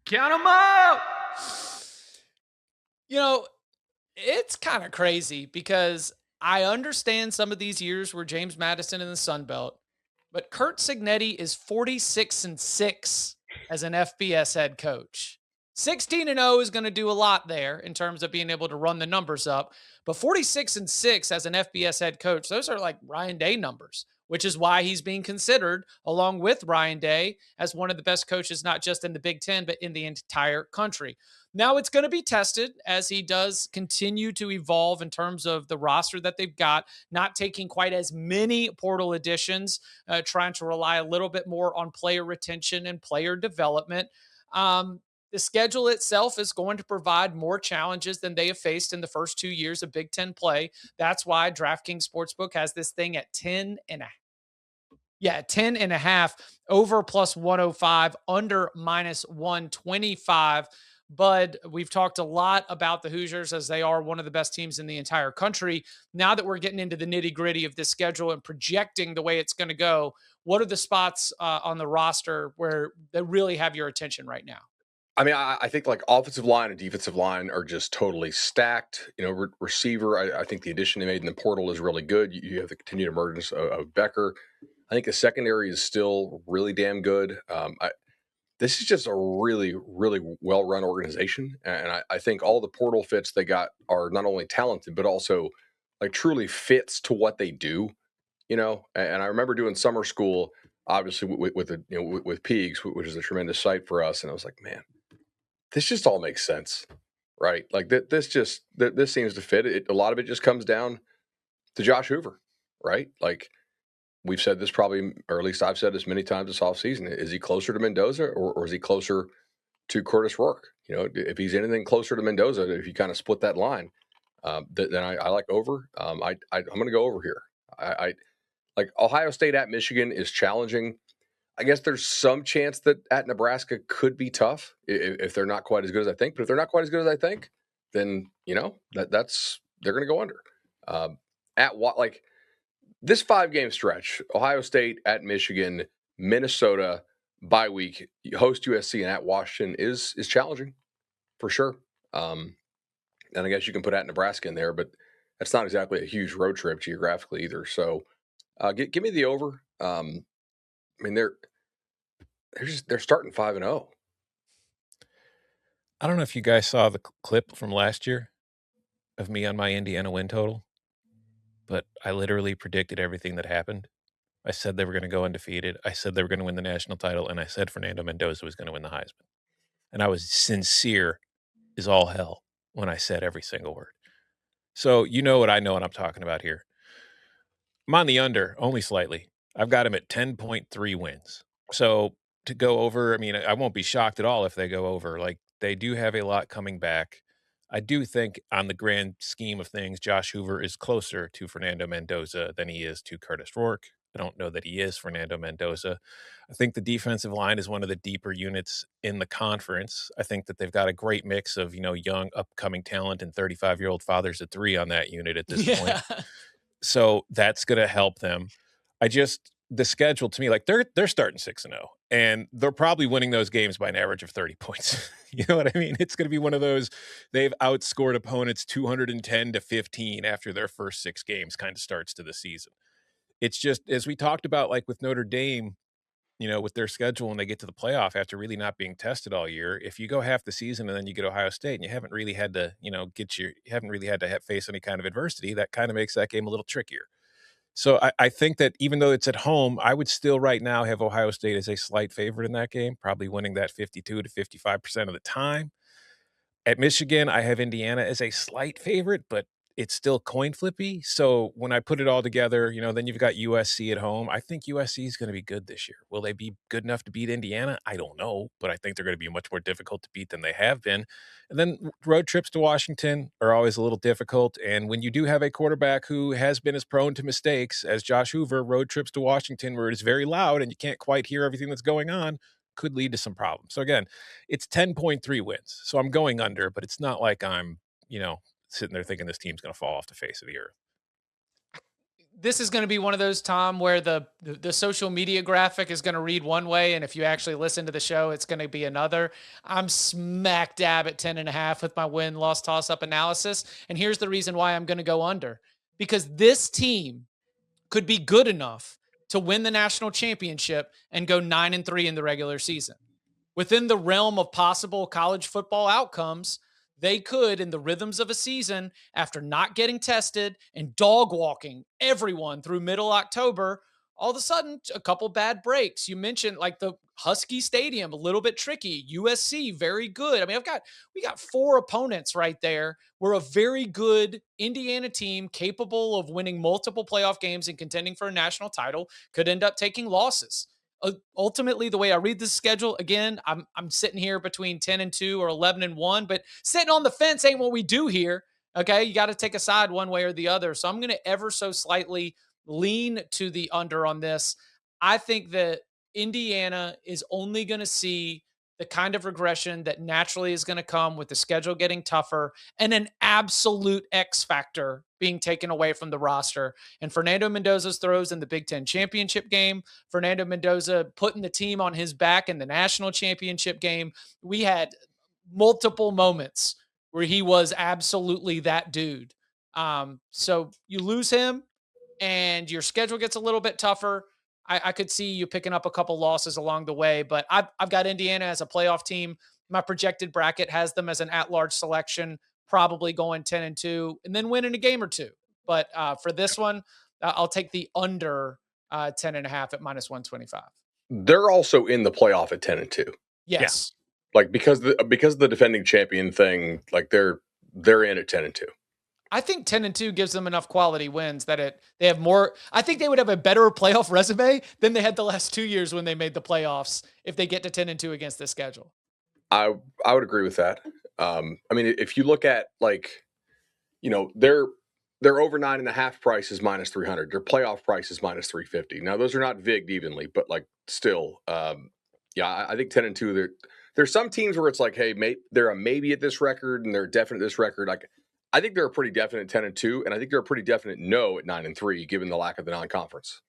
Count them out. You know, it's kind of crazy because I understand some of these years where James Madison in the Sun Belt, but Curt Signetti is 46-6 as an FBS head coach. 16-0 is going to do a lot there in terms of being able to run the numbers up, but 46-6 as an FBS head coach, those are like Ryan Day numbers, which is why he's being considered along with Ryan Day as one of the best coaches, not just in the Big Ten, but in the entire country. Now it's going to be tested as he does continue to evolve in terms of the roster that they've got, not taking quite as many portal additions, trying to rely a little bit more on player retention and player development. The schedule itself is going to provide more challenges than they have faced in the first 2 years of Big Ten play. That's why DraftKings Sportsbook has this thing at 10.5, over plus 105, under minus 125. Bud, we've talked a lot about the Hoosiers as they are one of the best teams in the entire country. Now that we're getting into the nitty gritty of this schedule and projecting the way it's going to go, what are the spots on the roster where they really have your attention right now? I mean, I think like offensive line and defensive line are just totally stacked. Receiver, I think the addition they made in the portal is really good. You have the continued emergence of Becker. I think the secondary is still really damn good. This is just a really, really well-run organization. And I think all the portal fits they got are not only talented, but also like truly fits to what they do, And I remember doing summer school, obviously with Peegs, which is a tremendous site for us. And I was like, man, this just all makes sense, right? Like this seems to fit. A lot of it just comes down to Josh Hoover, right? Like we've said this probably, or at least I've said this many times this offseason. Is he closer to Mendoza or is he closer to Curtis Rourke? If he's anything closer to Mendoza, if you kind of split that line, then I like over. I'm going to go over here. I like Ohio State at Michigan is challenging. I guess there's some chance that at Nebraska could be tough if they're not quite as good as I think. But if they're not quite as good as I think, then that's they're going to go under. At what like this 5-game stretch: Ohio State at Michigan, Minnesota bye week, host USC, and at Washington is challenging for sure. And I guess you can put at Nebraska in there, but that's not exactly a huge road trip geographically either. So give me the over. I mean they're starting 5-0. I don't know if you guys saw the clip from last year of me on my Indiana win total, but I literally predicted everything that happened. I said they were going to go undefeated. I said they were going to win the national title, and I said Fernando Mendoza was going to win the Heisman. And I was sincere as all hell when I said every single word. So you know what I know what I'm talking about here. I'm on the under, only slightly. I've got him at 10.3 wins. So to go over, I mean, I won't be shocked at all if they go over. Like, they do have a lot coming back. I do think on the grand scheme of things, Josh Hoover is closer to Fernando Mendoza than he is to Curtis Rourke. I don't know that he is Fernando Mendoza. I think the defensive line is one of the deeper units in the conference. I think that they've got a great mix of, young upcoming talent and 35-year-old fathers of three on that unit at this point. So that's going to help them. The schedule to me, like they're starting 6-0 and they're probably winning those games by an average of 30 points. You know what I mean? It's going to be one of those, they've outscored opponents 210-15 after their first 6 games kind of starts to the season. It's just, as we talked about, like with Notre Dame, with their schedule when they get to the playoff after really not being tested all year, if you go half the season and then you get Ohio State and you haven't really had to, face any kind of adversity, that kind of makes that game a little trickier. So I think that even though it's at home, I would still right now have Ohio State as a slight favorite in that game, probably winning that 52 to 55% of the time. At Michigan, I have Indiana as a slight favorite, but it's still coin flippy. So when I put it all together, then you've got USC at home. I think USC is going to be good this year. Will they be good enough to beat Indiana? I don't know, but I think they're going to be much more difficult to beat than they have been. And then road trips to Washington are always a little difficult. And when you do have a quarterback who has been as prone to mistakes as Josh Hoover, road trips to Washington where it is very loud and you can't quite hear everything that's going on could lead to some problems. So again, it's 10.3 wins. So I'm going under, but it's not like I'm, sitting there thinking this team's going to fall off the face of the earth. this is going to be one of those, Tom, where the social media graphic is going to read one way, and if you actually listen to the show, it's going to be another. I'm smack dab at 10.5 with my win-loss toss-up analysis, and here's the reason why I'm going to go under. Because this team could be good enough to win the national championship and go 9-3 in the regular season. Within the realm of possible college football outcomes, they could, in the rhythms of a season, after not getting tested and dog walking everyone through middle October, all of a sudden, a couple bad breaks. You mentioned like the Husky Stadium, a little bit tricky. USC, very good. I mean, we got 4 opponents right there. We're a very good Indiana team capable of winning multiple playoff games and contending for a national title, could end up taking losses. Ultimately, the way I read this schedule, again, I'm sitting here between 10-2 or 11-1, but sitting on the fence ain't what we do here. Okay, you got to take a side one way or the other. So I'm going to ever so slightly lean to the under on this. I think that Indiana is only going to see the kind of regression that naturally is going to come with the schedule getting tougher and an absolute X factor being taken away from the roster. And Fernando Mendoza's throws in the Big Ten championship game, Fernando Mendoza putting the team on his back in the national championship game. We had multiple moments where he was absolutely that dude. So you lose him and your schedule gets a little bit tougher. I could see you picking up a couple losses along the way, but I've got Indiana as a playoff team. My projected bracket has them as an at-large selection, probably going 10-2 and then winning a game or two. But for this one, I'll take the under 10.5 at -125. They're also in the playoff at 10-2. Yes. Yeah. Like because the defending champion thing, like they're in at 10-2. I think 10-2 gives them enough quality wins that they have more. I think they would have a better playoff resume than they had the last 2 years when they made the playoffs if they get to 10-2 against this schedule. I would agree with that. I mean, if you look at their over 9.5 price is -300. Their playoff price is -350. Now those are not vigged evenly, but like still, I think 10-2. There's some teams where it's like, hey, they're a maybe at this record and they're definite at this record. Like I think they're a pretty definite 10-2, and I think they're a pretty definite no at 9-3, given the lack of the non-conference.